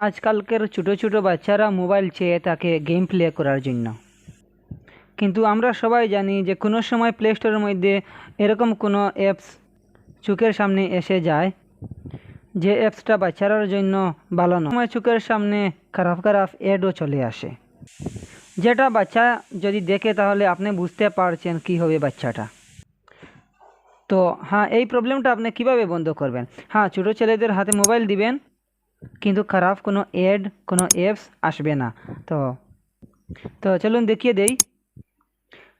আজকালকার ছোটো ছোটো বাচ্চারা মোবাইল চেয়ে থাকে গেম প্লে করার জন্য, কিন্তু আমরা সবাই জানি যে কোনো সময় প্লে স্টোরের মধ্যে এরকম কোনো অ্যাপস চোখের সামনে এসে যায় যে অ্যাপসটা বাচ্চারার জন্য ভালো নয়। সময় চোখের সামনে খারাপ খারাপ অ্যাডও চলে আসে, যেটা বাচ্চা যদি দেখে তাহলে আপনি বুঝতে পারছেন কী হবে বাচ্চাটা। তো হ্যাঁ, এই প্রবলেমটা আপনি কিভাবে বন্ধ করবেন? হ্যাঁ, ছোটো ছেলেদের হাতে মোবাইল দিবেন, কিন্তু খারাপ কোনো অ্যাড কোনো অ্যাপস আসবে না। তো চলুন দেখিয়ে দেই।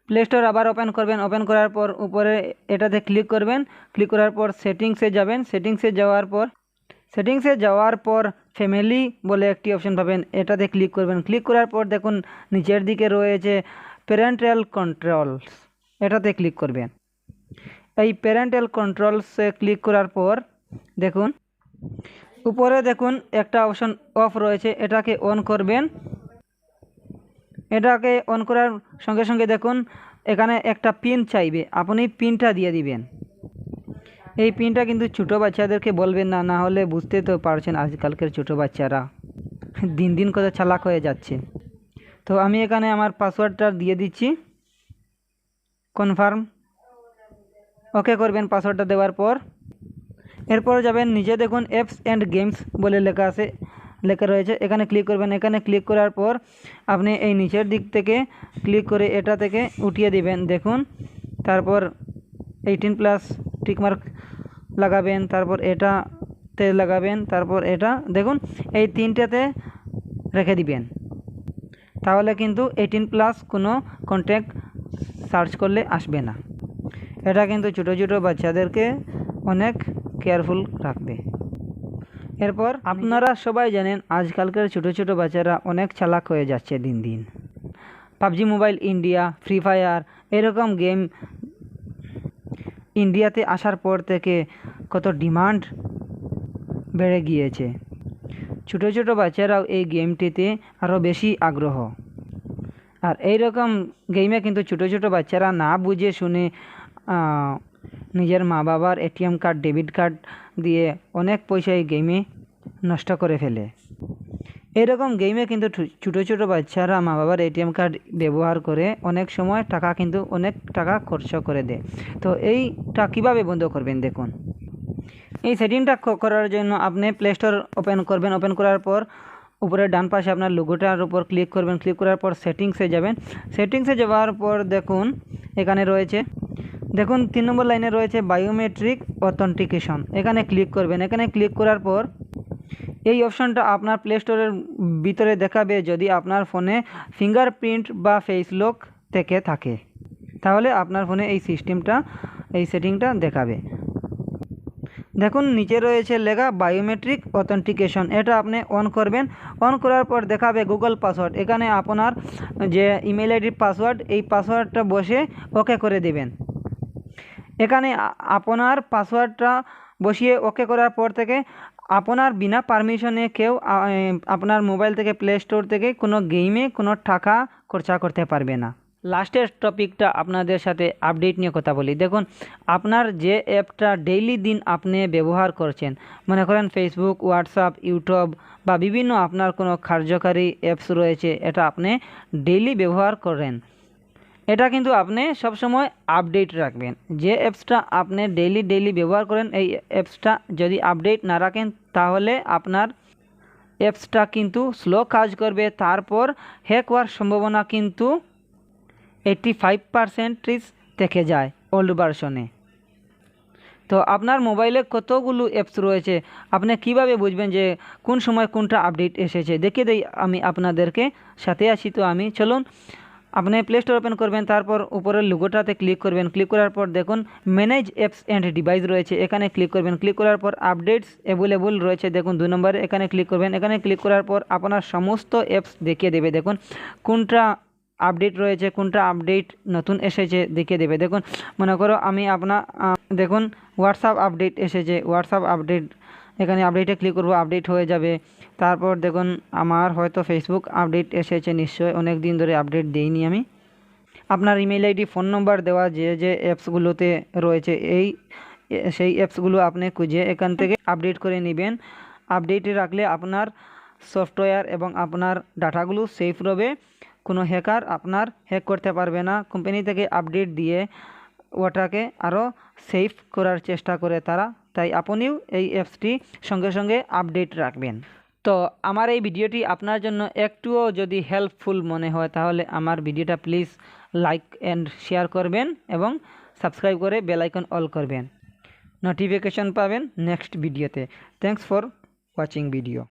প্লে স্টোর আবার ওপেন করবেন, ওপেন করার পর উপরে এটাতে ক্লিক করবেন, ক্লিক করার পর সেটিংসে যাবেন, সেটিংসে যাওয়ার পর ফ্যামিলি বলে একটি অপশন পাবেন, এটাতে ক্লিক করবেন। ক্লিক করার পর দেখুন নিচের দিকে রয়েছে প্যারেন্টাল কন্ট্রোলস, এটাতে ক্লিক করবেন। এই প্যারেন্টাল কন্ট্রোলসে ক্লিক করার পর দেখুন উপরে দেখুন একটা অপশন অফ রয়েছে, এটাকে অন করবেন। এটাকে অন করার সঙ্গে সঙ্গে দেখুন এখানে একটা পিন চাইবে, আপনি পিনটা দিয়ে দিবেন। এই পিনটা কিন্তু ছোটো বাচ্চাদেরকে বলবেন না, না হলে বুঝতে তো পারছেন আজকালকার ছোটো বাচ্চারা দিন দিন কত চালাক হয়ে যাচ্ছে। তো আমি এখানে আমার পাসওয়ার্ডটা দিয়ে দিচ্ছি, কনফার্ম, ওকে করবেন পাসওয়ার্ডটা দেওয়ার পর। এরপর যাবেন নিচে দেখুন অ্যাপস অ্যান্ড গেমস বলে লেখা রয়েছে, এখানে ক্লিক করবেন। এখানে ক্লিক করার পর আপনি এই নিচের দিক থেকে ক্লিক করে এটা থেকে উঠিয়ে দিবেন দেখুন। তারপর 18+ টিকমার্ক লাগাবেন, তারপর এটাতে লাগাবেন, তারপর এটা দেখুন এই তিনটাতে রেখে দিবেন। তাহলে কিন্তু 18+ কোনো কন্ট্যাক্ট সার্চ করলে আসবে না। এটা কিন্তু ছোটো ছোটো বাচ্চাদেরকে অনেক কেয়ারফুল রাখবে। এরপর আপনারা সবাই জানেন আজকালকার ছোটো ছোটো বাচ্চারা অনেক চালাক হয়ে যাচ্ছে দিন দিন। PUBG mobile India, free fire এরকম গেম ইন্ডিয়াতে আসার পর থেকে কত ডিমান্ড বেড়ে গিয়েছে। ছোটো ছোটো বাচ্চারাও এই গেমটিতে আরও বেশি আগ্রহ। আর এই রকম গেমে কিন্তু ছোটো ছোটো বাচ্চারা না বুঝে শুনে নিজের মা বাবার এটিএম কার্ড, ডেবিট কার্ড দিয়ে অনেক পয়সা এই গেমে নষ্ট করে ফেলে। এরকম গেমে কিন্তু ছোটো ছোটো বাচ্চারা মা বাবার এটিএম কার্ড ব্যবহার করে অনেক সময় অনেক টাকা খরচ করে দেয়। তো এইটা কীভাবে বন্ধ করবেন দেখুন। এই সেটিংটা করার জন্য আপনি প্লে স্টোর ওপেন করবেন, ওপেন করার পর উপরে ডান পাশে আপনার লোগোটার উপর ক্লিক করবেন, ক্লিক করার পর সেটিংসে যাবেন। সেটিংসে যাওয়ার পর দেখুন এখানে রয়েছে, দেখুন 3 নম্বর লাইনে রয়েছে বায়োমেট্রিক অথেন্টিকেশন, এখানে ক্লিক করবেন। এখানে ক্লিক করার পর এই অপশনটা আপনার প্লে স্টোরের ভিতরে দেখাবে যদি আপনার ফোনে ফিঙ্গারপ্রিন্ট বা ফেস লক থেকে থাকে, তাহলে আপনার ফোনে এই সেটিংটা দেখাবে। দেখুন নিচে রয়েছে লেখা বায়োমেট্রিক অথেন্টিকেশন, এটা আপনি অন করবেন। অন করার পর দেখাবে গুগল পাসওয়ার্ড, এখানে আপনার যে ইমেল আইডির পাসওয়ার্ড, এই পাসওয়ার্ডটা বসে ওকে করে দেবেন। এখানে আপনার পাসওয়ার্ডটা বসিয়ে ওকে করার পর থেকে আপনার বিনা পারমিশনে কেউ আপনার মোবাইল থেকে প্লে স্টোর থেকে কোনো গেমে কোনো টাকা খরচা করতে পারবে না। লাস্টের টপিকটা আপনাদের সাথে আপডেট নিয়ে কথা বলি। দেখুন আপনার যে অ্যাপটা ডেইলি দিন আপনি ব্যবহার করছেন, মনে করেন ফেসবুক, হোয়াটসঅ্যাপ, ইউটিউব বা বিভিন্ন আপনার কোনো কার্যকারী অ্যাপস রয়েছে, এটা আপনি ডেইলি ব্যবহার করেন, এটা কিন্তু আপনি সবসময় আপডেট রাখবেন। যে অ্যাপসটা আপনি ডেইলি ব্যবহার করেন, এই অ্যাপসটা যদি আপডেট না রাখেন তাহলে আপনার অ্যাপসটা কিন্তু স্লো কাজ করবে, তারপর হ্যাক হওয়ার সম্ভাবনা কিন্তু 85% থেকে যায় ওল্ড ভার্সনে। তো আপনার মোবাইলে কতগুলো অ্যাপস রয়েছে, আপনি কিভাবে বুঝবেন যে কোন সময় কোনটা আপডেট এসেছে? দেখিয়ে দেই আমি আপনাদেরকে, সাথে আছি তো আমি। চলুন আপনি প্লে স্টোর ওপেন করবেন, তারপর উপরের লোগোটাতে ক্লিক করবেন। ক্লিক করার পর দেখুন ম্যানেজ অ্যাপস অ্যান্ড ডিভাইস রয়েছে, এখানে ক্লিক করবেন। ক্লিক করার পর আপডেটস অ্যাভেলেবল রয়েছে, দেখুন 2 নম্বরে, এখানে ক্লিক করবেন। এখানে ক্লিক করার পর আপনার সমস্ত অ্যাপস দেখিয়ে দেবে, দেখুন কোনটা আপডেট রয়েছে, কোনটা আপডেট নতুন এসেছে দেখিয়ে দেবে। দেখুন মনে করো আমি দেখুন হোয়াটসঅ্যাপ আপডেট এসেছে, হোয়াটসঅ্যাপ আপডেট, এখানে আপডেটে ক্লিক করব, আপডেট হয়ে যাবে। তারপর দেখুন আমার হয়তো ফেসবুক আপডেট এসেছে, নিশ্চয়ই অনেক দিন ধরে আপডেট দেইনি আমি। আপনার ইমেল আইডি, ফোন নম্বর দেওয়া যে অ্যাপসগুলোতে রয়েছে সেই অ্যাপসগুলো আপনি খুঁজে এখান থেকে আপডেট করে নেবেন। আপডেটে রাখলে আপনার সফটওয়্যার এবং আপনার ডাটাগুলো সেফ রবে। কোনো হ্যাকার আপনার হ্যাক করতে পারবে না। কোম্পানি থেকে আপডেট দিয়ে ওটাকে আরও সেফ করার চেষ্টা করে তারা, তাই আপনিও এই অ্যাপসটি সঙ্গে সঙ্গে আপডেট রাখবেন। তো আমার এই ভিডিওটি আপনার জন্য একটুও যদি হেল্পফুল মনে হয় তাহলে আমার ভিডিওটা প্লিজ লাইক অ্যান্ড শেয়ার করবেন এবং সাবস্ক্রাইব করে বেল আইকন অল করবেন। নোটিফিকেশন পাবেন নেক্সট ভিডিওতে। Thanks for watching video.